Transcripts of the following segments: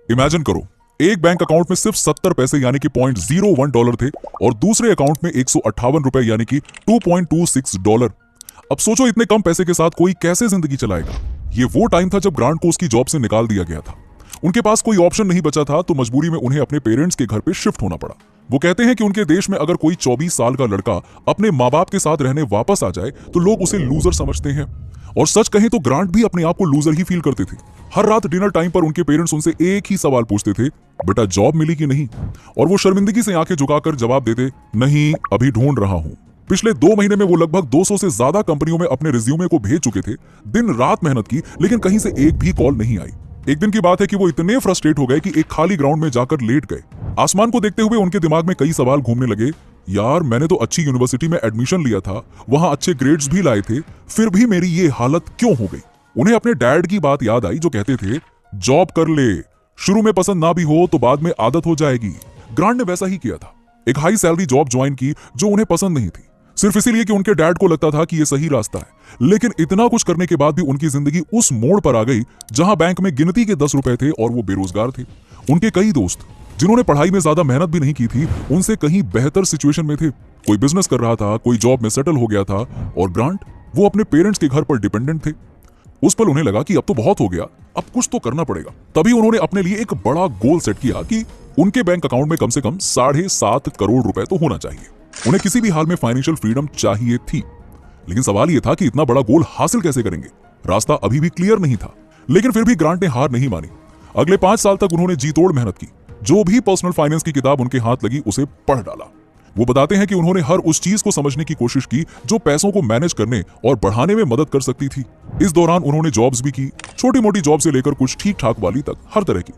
Imagine करो, एक bank account में सिर्फ 70 पैसे यानी कि $0.01 थे और दूसरे अकाउंट में 158 रुपए यानी कि $2.26। अब सोचो इतने कम पैसे के साथ कोई कैसे जिंदगी चलाएगा। ये वो टाइम था जब ग्रांट को उसकी जॉब से निकाल दिया गया था। उनके पास कोई ऑप्शन नहीं बचा था, तो मजबूरी में उन्हें अपने पेरेंट्स के घर पे शिफ्ट होना पड़ा। वो कहते हैं कि उनके देश में अगर कोई 24 साल का लड़का अपने माँ बाप के साथ रहने वापस आ जाए तो लोग उसे लूजर समझते हैं। और सच कहें तो ग्रांट भी अपने आप को लूजर ही फील करते थे। हर रात डिनर टाइम पर उनके पेरेंट्स उनसे एक ही सवाल पूछते थे, बेटा जॉब मिली कि नहीं? और वो शर्मिंदगी से आंखें झुकाकर जवाब देते, नहीं अभी ढूंढ रहा हूं। पिछले 2 महीने में वो लगभग 200 से ज्यादा कंपनियों में अपने रिज्यूमे को भेज चुके थे, दिन रात मेहनत की, लेकिन कहीं से एक भी कॉल नहीं आई। एक दिन की बात है कि वो इतने फ्रस्ट्रेट हो गए कि एक खाली ग्राउंड में जाकर लेट गए। आसमान को देखते हुए उनके दिमाग में कई सवाल घूमने लगे। यार मैंने तो अच्छी यूनिवर्सिटी में एडमिशन लिया था, वहां अच्छे ग्रेड्स भी लाए थे, फिर भी मेरी ये हालत क्यों हो गई? उन्हें अपने डैड की बात याद आई जो कहते थे, जॉब कर ले, शुरू में पसंद ना भी हो तो बाद में आदत हो जाएगी। ग्रांट ने वैसा ही किया था। एक हाई सैलरी जॉब ज्वाइन की जो उन्हें पसंद नहीं थी, सिर्फ इसीलिए कि उनके डैड को लगता था कि ये सही रास्ता है। लेकिन इतना कुछ करने के बाद भी उनकी जिंदगी उस मोड़ पर आ गई जहां बैंक में गिनती के 10 रुपए थे और वो बेरोजगार थे। उनके कई दोस्त जिन्होंने पढ़ाई में ज्यादा मेहनत भी नहीं की थी, उनसे कहीं बेहतर सिचुएशन में थे। कोई बिजनेस कर रहा था, कोई जॉब में सेटल हो गया था, और ग्रांट वो अपने पेरेंट्स के घर पर डिपेंडेंट थे। उस पल उन्हें लगा कि अब तो बहुत हो गया, अब कुछ तो करना पड़ेगा। तभी उन्होंने अपने लिए एक बड़ा गोल सेट किया कि उनके बैंक अकाउंट में कम से कम 7.5 करोड़ रुपए तो होना चाहिए। उन्हें किसी भी हाल में फाइनेंशियल फ्रीडम चाहिए थी। लेकिन सवाल यह था कि इतना बड़ा गोल हासिल कैसे करेंगे? रास्ता अभी भी क्लियर नहीं था। लेकिन फिर भी ग्रांट ने हार नहीं मानी। अगले 5 साल तक उन्होंने जी तोड़ मेहनत की। जो भी पर्सनल फाइनेंस की किताब उनके हाथ लगी उसे पढ़ डाला। वो बताते हैं कि उन्होंने हर उस चीज को समझने की कोशिश की जो पैसों को मैनेज करने और बढ़ाने में मदद कर सकती थी। इस दौरान उन्होंने जॉब्स भी की, छोटी मोटी जॉब से लेकर कुछ ठीक ठाक वाली तक, हर तरह की।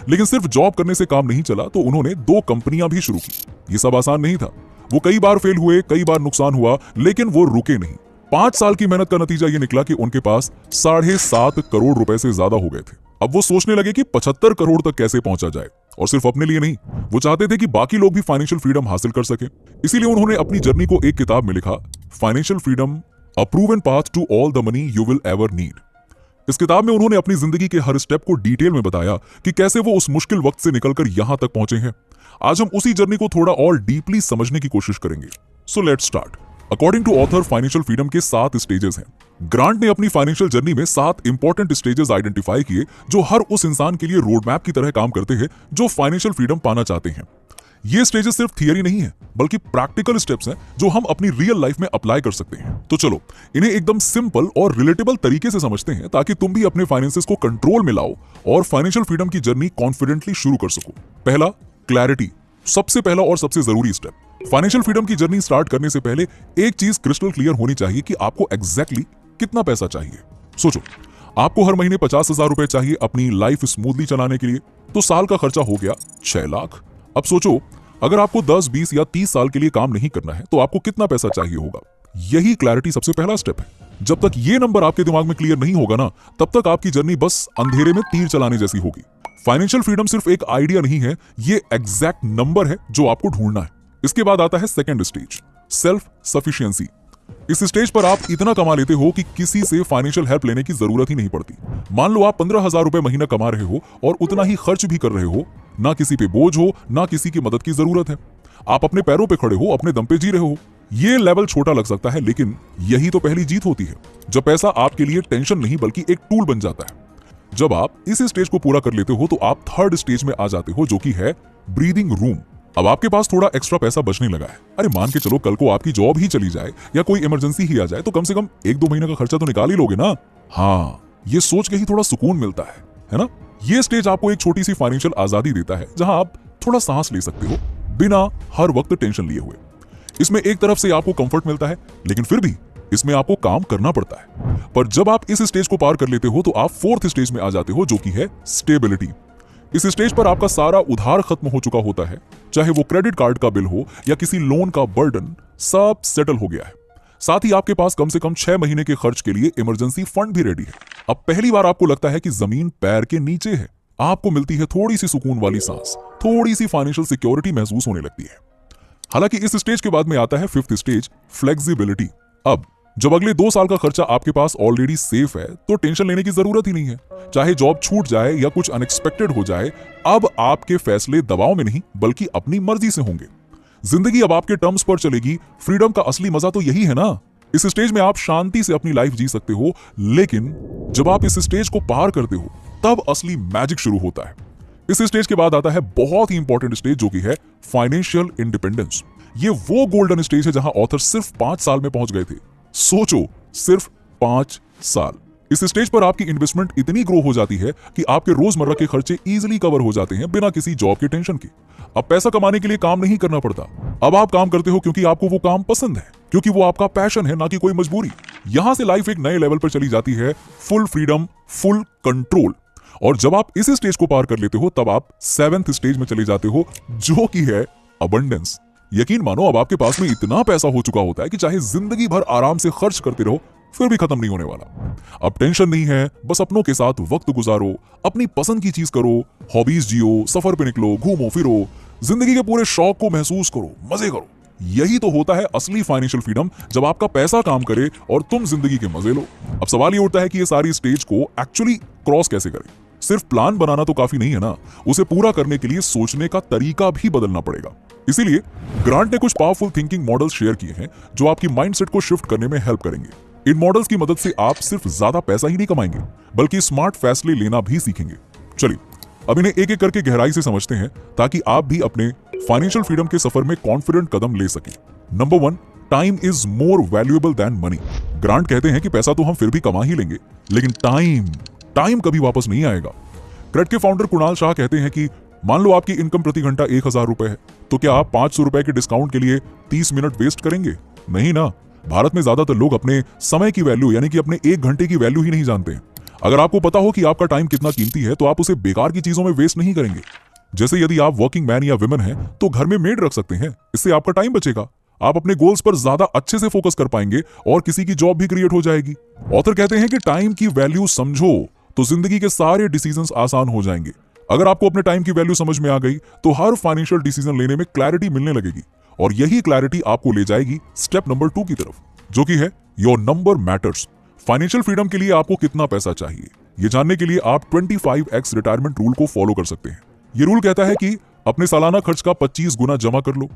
लेकिन सिर्फ जॉब करने से काम नहीं चला, तो उन्होंने 2 कंपनियां भी शुरू की। ये सब आसान नहीं था। वो कई बार फेल हुए, कई बार नुकसान हुआ, लेकिन वो रुके नहीं। 5 साल की मेहनत का नतीजा ये निकला कि उनके पास 7.5 करोड़ रुपए से ज्यादा हो गए थे। अब वो सोचने लगे कि 75 करोड़ तक कैसे पहुंचा जाए। और सिर्फ अपने लिए नहीं, वो चाहते थे कि बाकी लोग भी फाइनेंशियल फ्रीडम हासिल कर सके। इसीलिए उन्होंने अपनी जर्नी को एक किताब में लिखा, financial freedom, a proven path to all the money you will ever need. इस किताब में उन्होंने अपनी जिंदगी के हर स्टेप को डिटेल में बताया कि कैसे वो उस मुश्किल वक्त से निकलकर यहां तक पहुंचे हैं। आज हम उसी जर्नी को थोड़ा और डीपली समझने की कोशिश करेंगे। So let's start. According to author, financial freedom के 7 स्टेजेस हैं। ग्रांट ने अपनी फाइनेंशियल जर्नी में 7 इंपॉर्टेंट स्टेजेस आइडेंटिफाई किए जो हर उस इंसान के लिए रोड मैप की तरह काम करते हैं जो फाइनेंशियल फ्रीडम पाना चाहते हैं। ये स्टेजेस सिर्फ थियरी नहीं है, बल्कि प्रैक्टिकल स्टेप्स हैं जो हम अपनी रियल लाइफ में अप्लाई कर सकते हैं। तो चलो इन्हें एकदम सिंपल और रिलेटेबल तरीके से समझते हैं ताकि तुम भी अपने फाइनेंसेस को कंट्रोल में लाओ और फाइनेंशियल फ्रीडम की जर्नी कॉन्फिडेंटली शुरू कर सको। पहला, क्लैरिटी। सबसे पहला और सबसे जरूरी स्टेप। फाइनेंशियल फ्रीडम की जर्नी स्टार्ट करने से पहले एक चीज क्रिस्टल क्लियर होनी चाहिए कि आपको एग्जैक्टली कितना पैसा चाहिए। सोचो, आपको हर महीने 50,000 रुपए चाहिए अपनी लाइफ स्मूथली चलाने के लिए, तो साल का खर्चा हो गया 6 लाख। अब सोचो, अगर आपको 10, 20 या 30 साल के लिए काम नहीं करना है तो आपको कितना पैसा चाहिए होगा? यही क्लैरिटी सबसे पहला स्टेप है। जब तक ये नंबर आपके दिमाग में क्लियर नहीं होगा ना, तब तक आपकी जर्नी बस अंधेरे में तीर चलाने जैसी होगी। फाइनेंशियल फ्रीडम सिर्फ एक आइडिया नहीं है, ये एग्जैक्ट नंबर है जो आपको ढूंढना है। इसके बाद आता है सेकंड स्टेज, सेल्फ सफिशिएंसी। इस स्टेज पर आप इतना कमा लेते हो कि किसी से फाइनेंशियल हेल्प लेने की जरूरत ही नहीं पड़ती। मान लो आप 15,000 रुपए महीना कमा रहे हो और उतना ही खर्च भी कर रहे हो। ना किसी पे बोझ हो, ना किसी की मदद की जरूरत है। आप अपने पैरों पे खड़े हो, अपने दम पे जी रहे हो। ये लेवल छोटा लग सकता है, लेकिन यही तो पहली जीत होती है, जब पैसा आपके लिए टेंशन नहीं बल्कि एक टूल बन जाता है। जब आप इस स्टेज को पूरा कर लेते हो तो आप थर्ड स्टेज में आ जाते हो, जो कि है ब्रीदिंग रूम। अब आपके पास थोड़ा एक्स्ट्रा पैसा बचने लगा है। अरे मान के चलो कल को आपकी जॉब ही चली जाए या कोई इमरजेंसी ही आ जाए, तो कम से कम 1-2 महीने का खर्चा तो निकाल ही लोगे ना। हाँ, ये सोच के ही थोड़ा सुकून मिलता है ना? ये स्टेज आपको एक छोटी सी फाइनेंशियल आजादी देता है, जहां आप थोड़ा सांस ले सकते हो बिना हर वक्त टेंशन लिए हुए। इसमें एक तरफ से आपको कंफर्ट मिलता है, लेकिन फिर भी इसमें आपको काम करना पड़ता है। पर जब आप इस स्टेज को पार कर लेते हो तो आप फोर्थ स्टेज में आ जाते हो, जो कि है स्टेबिलिटी। इस स्टेज पर आपका सारा उधार खत्म हो चुका होता है, चाहे वो क्रेडिट कार्ड का बिल हो या किसी लोन का बर्डन, सब सेटल हो गया है। साथ ही आपके पास कम से कम 6 महीने के खर्च के लिए इमरजेंसी फंड भी रेडी है। अब पहली बार आपको लगता है कि जमीन पैर के नीचे है। आपको मिलती है थोड़ी सी सुकून वाली सांस, थोड़ी सी फाइनेंशियल सिक्योरिटी महसूस होने लगती है। हालांकि इस स्टेज के बाद में आता है फिफ्थ स्टेज, फ्लेक्सिबिलिटी। अब जब अगले 2 साल का खर्चा आपके पास ऑलरेडी सेफ है तो टेंशन लेने की जरूरत ही नहीं है। चाहे जॉब छूट जाए या कुछ अनएक्सपेक्टेड हो जाए, अब आपके फैसले दबाव में नहीं बल्कि अपनी मर्जी से होंगे। जिंदगी अब आपके टर्म्स पर चलेगी। फ्रीडम का असली मजा तो यही है ना। इस स्टेज में आप शांति से अपनी लाइफ जी सकते हो, लेकिन जब आप इस स्टेज को पार करते हो तब असली मैजिक शुरू होता है। इस स्टेज के बाद आता है बहुत ही इंपॉर्टेंट स्टेज, जो कि है फाइनेंशियल इंडिपेंडेंस। ये वो गोल्डन स्टेज है जहां ऑथर सिर्फ 5 साल में पहुंच गए थे। सोचो, सिर्फ 5 साल। इस स्टेज पर आपकी इन्वेस्टमेंट इतनी ग्रो हो जाती है कि आपके रोजमर्रा के खर्चे इजीली कवर हो जाते हैं बिना किसी जॉब के टेंशन के। अब पैसा कमाने के लिए काम नहीं करना पड़ता। अब आप काम करते हो क्योंकि आपको वो काम पसंद है, क्योंकि वो आपका पैशन है, ना कि कोई मजबूरी। यहां से लाइफ एक नए लेवल पर चली जाती है। Full freedom, full control. और जब आप इस स्टेज को पार कर लेते हो तब आप 7th स्टेज में चले जाते हो, जो कि है अबंडेंस। यकीन मानो, अब आपके पास में इतना पैसा हो चुका होता है कि चाहे जिंदगी भर आराम से खर्च करते रहो फिर भी खत्म नहीं होने वाला। अब टेंशन नहीं है, बस अपनों के साथ वक्त गुजारो, अपनी पसंद की चीज करो, हॉबीज जियो, सफर पे निकलो, घूमो फिरो, जिंदगी के पूरे शौक को महसूस करो, मजे करो। यही तो होता है असली फाइनेंशियल फ्रीडम, जब आपका पैसा काम करे और तुम जिंदगी के मजे लो। अब सवाल ये उठता है कि ये सारी स्टेज को एक्चुअली क्रॉस कैसे करें। सिर्फ प्लान बनाना तो काफी नहीं है ना, उसे पूरा करने के लिए सोचने का तरीका भी बदलना पड़ेगा। इसीलिए ग्रांट ने कुछ पावरफुल थिंकिंग मॉडल्स शेयर किए हैं जो आपकी माइंडसेट को शिफ्ट करने में हेल्प करेंगे। इन मॉडल्स की मदद से आप सिर्फ ज्यादा पैसा ही नहीं कमाएंगे बल्कि स्मार्ट फैसले लेना भी सीखेंगे। चलिए अब इन्हें एक एक करके गहराई से समझते हैं ताकि आप भी अपने फाइनेंशियल फ्रीडम के सफर में कॉन्फिडेंट कदम ले सकें। Number 1, time is more valuable then money. Grant कहते हैं कि पैसा तो हम फिर भी कमा ही लेंगे, लेकिन टाइम कभी वापस नहीं आएगा। क्रेड के फाउंडर कुणाल शाह कहते हैं कि मान लो आपकी इनकम प्रति घंटा 1000 रुपए है, तो क्या आप 500 रुपए के डिस्काउंट के लिए 30 मिनट वेस्ट करेंगे? नहीं ना। भारत में ज्यादातर लोग अपने समय की वैल्यू यानी कि अपने 1 घंटे की वैल्यू ही नहीं जानते हैं। अगर आपको पता हो कि आपका टाइम कितना कीमती है तो आप उसे बेकार की चीजों में वेस्ट नहीं करेंगे। जैसे यदि आप वर्किंग मैन या विमेन हैं तो घर में मेड रख सकते हैं, इससे आपका टाइम बचेगा। आप अपने गोल्स पर ज्यादा अच्छे से फोकस कर पाएंगे और किसी की जॉब भी क्रिएट हो जाएगी। ऑथर कहते हैं कि टाइम की वैल्यू समझो तो जिंदगी के सारे डिसीजंस आसान हो जाएंगे। अगर आपको अपने टाइम की वैल्यू समझ में आ गई तो हर फाइनेंशियल डिसीजन लेने में क्लैरिटी मिलने लगेगी और यही क्लैरिटी आपको ले जाएगी स्टेप नंबर 2 की तरफ, जो कि है your number matters. Financial freedom के लिए आपको कितना पैसा चाहिए, ये जानने के लिए आप 25x रिटायरमेंट रूल को फॉलो कर सकते हैं। ये रूल कहता है कि अपने सालाना खर्च का 25 गुना जमा कर लो।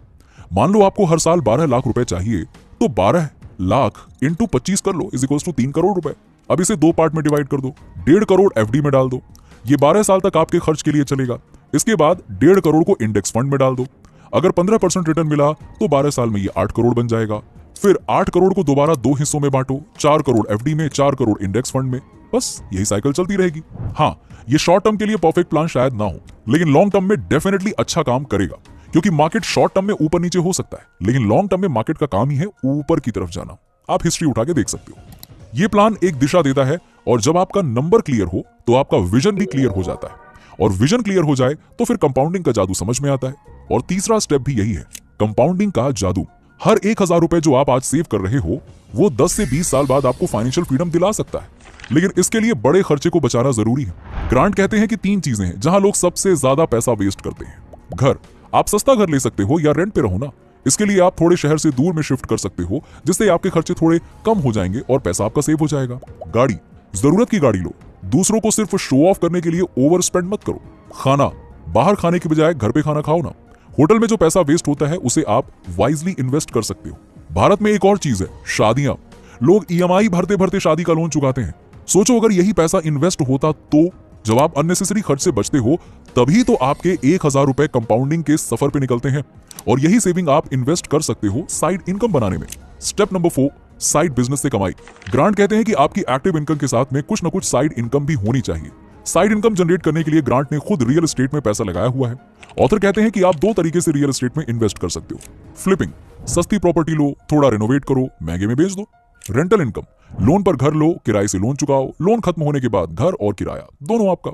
मान लो आपको हर साल 12 लाख रुपए चाहिए, तो 12 लाख इंटू 25 कर लो इज 3 करोड़ रुपए। अब इसे 2 पार्ट में डिवाइड कर दो। 1.5 करोड़ एफडी में डाल दो, ये 12 साल तक आपके खर्च के लिए चलेगा। इसके बाद 1.5 करोड़ को इंडेक्स फंड में डाल दो। अगर 15% रिटर्न मिला तो 12 साल में ये 8 करोड़ बन जाएगा। फिर 8 करोड़ को दोबारा 2 हिस्सों में बांटो, 4 करोड़ एफडी में, 4 करोड़ इंडेक्स फंड में। बस यही साइकिल चलती रहेगी। हाँ, ये शॉर्ट टर्म के लिए परफेक्ट प्लान शायद ना हो, लेकिन लॉन्ग टर्म में डेफिनेटली अच्छा काम करेगा, क्योंकि मार्केट शॉर्ट टर्म में ऊपर नीचे हो सकता है, लेकिन लॉन्ग टर्म में मार्केट का काम ही है ऊपर की तरफ जाना। आप हिस्ट्री उठा के देख सकते हो। ये प्लान एक दिशा देता है और जब आपका नंबर क्लियर हो तो आपका विजन भी क्लियर हो जाता है, और विजन क्लियर हो जाए तो फिर कंपाउंडिंग का जादू समझ में आता है। और तीसरा स्टेप भी यही है, कंपाउंडिंग का जादू। हर 1000 रुपए जो आप आज सेव कर रहे हो वो 10 से 20 साल बाद आपको फाइनेंशियल फ्रीडम दिला सकता है, लेकिन इसके लिए बड़े खर्चे को बचाना जरूरी है। ग्रांट कहते हैं कि 3 चीजें हैं जहां लोग सबसे ज्यादा पैसा वेस्ट करते हैं। घर, आप सस्ता घर ले सकते हो या रेंट पे रहो ना। इसके लिए आप थोड़े शहर से दूर में शिफ्ट कर सकते हो, जिससे आपके खर्चे थोड़े कम हो जाएंगे और पैसा आपका सेव हो जाएगा। गाड़ी, जरूरत की गाड़ी लो, दूसरों को सिर्फ शो ऑफ करने के लिए ओवर स्पेंड मत करो। खाना, बाहर खाने के बजाय घर पे खाना खाओ ना। होटल में जो पैसा वेस्ट होता है उसे आप वाइजली इन्वेस्ट कर सकते हो। भारत में एक और चीज है, शादियां। लोग ईएमआई भरते भरते शादी का लोन चुकाते हैं। सोचो अगर यही पैसा इन्वेस्ट होता तो जब आप अननेसेसरी खर्च से बचते हो तभी तो आपके 1000 रुपए कंपाउंडिंग के सफर पे निकलते हैं, और यही सेविंग आप इन्वेस्ट कर सकते हो साइड इनकम बनाने में। स्टेप नंबर 4, साइड बिजनेस से कमाई। ग्रांट कहते हैं कि आपकी एक्टिव इनकम के साथ में कुछ न कुछ साइड इनकम भी होनी चाहिए। साइड इनकम जनरेट करने के लिए ग्रांट ने खुद रियल एस्टेट में पैसा लगाया हुआ है। ऑथर कहते हैं कि आप 2 तरीके से रियल एस्टेट में इन्वेस्ट कर सकते हो। फ्लिपिंग, सस्ती प्रॉपर्टी लो, थोड़ा रिनोवेट करो, महंगे में बेच दो। रेंटल इनकम, लोन पर घर लो, किराए से लोन चुकाओ, लोन खत्म होने के बाद घर और किराया दोनों आपका।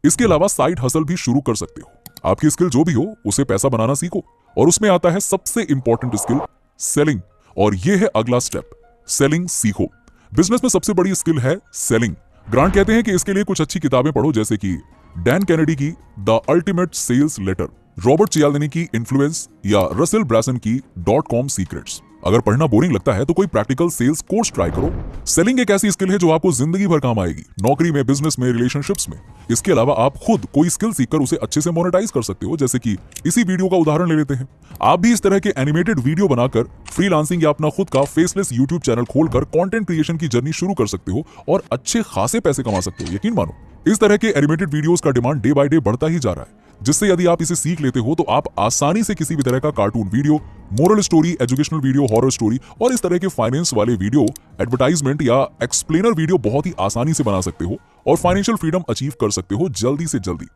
इसके अलावा साइड हसल भी शुरू कर सकते हो। आपकी स्किल जो भी हो उसे पैसा बनाना सीखो, और उसमें आता है सबसे इंपॉर्टेंट स्किल, सेलिंग। और यह है अगला स्टेप, सेलिंग सीखो। बिजनेस में सबसे बड़ी स्किल है सेलिंग। ग्रांट कहते हैं कि इसके लिए कुछ अच्छी किताबें पढ़ो, जैसे कि डैन कैनेडी की the ultimate sales letter, Robert Cialdini की इन्फ्लुएंस, या रसेल ब्रांसन की .com सीक्रेट्स। अगर पढ़ना बोरिंग लगता है तो कोई प्रैक्टिकल सेल्स कोर्स ट्राई करो। सेलिंग एक ऐसी स्किल है जो आपको जिंदगी भर काम आएगी, नौकरी में, बिजनेस में, रिलेशनशिप्स में। इसके अलावा आप खुद कोई स्किल सीखकर उसे अच्छे से मोनेटाइज कर सकते हो, जैसे कि इसी वीडियो का उदाहरण ले लेते हैं। आप भी इस तरह के एनिमेटेड वीडियो बनाकर फ्रीलांसिंग या अपना खुद का फेसलेस यूट्यूब चैनल खोलकर कंटेंट क्रिएशन की जर्नी शुरू कर सकते हो और अच्छे खासे पैसे कमा सकते हो। यकीन मानो, इस तरह के एनिमेटेड वीडियोस का डिमांड डे बाय डे बढ़ता ही जा रहा है, जिससे यदि आप इसे सीख लेते हो तो आप आसानी से किसी भी तरह का cartoon video, moral story, educational video, horror story और इस तरह के फाइनेंस वाले वीडियो, एडवर्टाइजमेंट या एक्सप्लेनर वीडियो बहुत ही आसानी से बना सकते हो और फाइनेंशियल फ्रीडम अचीव कर सकते हो जल्दी से जल्दी।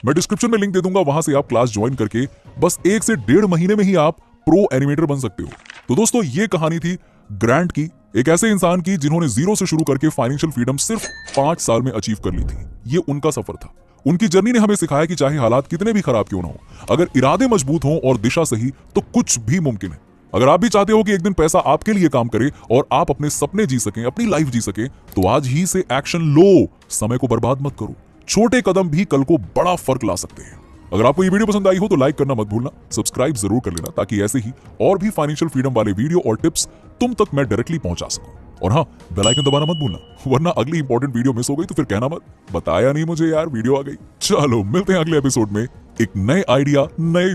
मैं डिस्क्रिप्शन में लिंक दे दूंगा, वहां से आप क्लास ज्वाइन करके बस 1 से 1.5 महीने में ही आप प्रो एनिमेटर बन सकते हो। तो दोस्तों, ये कहानी थी ग्रांट की, एक ऐसे इंसान की जिन्होंने जीरो से शुरू करके फाइनेंशियल फ्रीडम सिर्फ 5 साल में अचीव कर ली थी। ये उनका सफर था। उनकी जर्नी ने हमें सिखाया कि चाहे हालात कितने भी खराब क्यों ना हो, अगर इरादे मजबूत हों और दिशा सही तो कुछ भी मुमकिन है। अगर आप भी चाहते हो कि एक दिन पैसा आपके लिए काम करे और आप अपने सपने जी सकें, अपनी लाइफ जी सकें, तो आज ही से एक्शन लो। समय को बर्बाद मत करो। छोटे कदम भी कल को बड़ा फर्क ला सकते हैं। अगर आपको ये वीडियो पसंद आई हो तो लाइक करना मत भूलना, सब्सक्राइब जरूर कर लेना, ताकि ऐसे ही और भी फाइनेंशियल फ्रीडम वाले वीडियो और टिप्स तुम तक मैं डायरेक्टली पहुंचा सकूं। और हाँ, बेल आइकन दबाना मत भूलना, वरना अगली इंपॉर्टेंट वीडियो मिस हो गई तो फिर कहना मत बताया नहीं मुझे यार, वीडियो आ गई। चलो मिलते हैं अगले एपिसोड में एक नए आइडिया, नए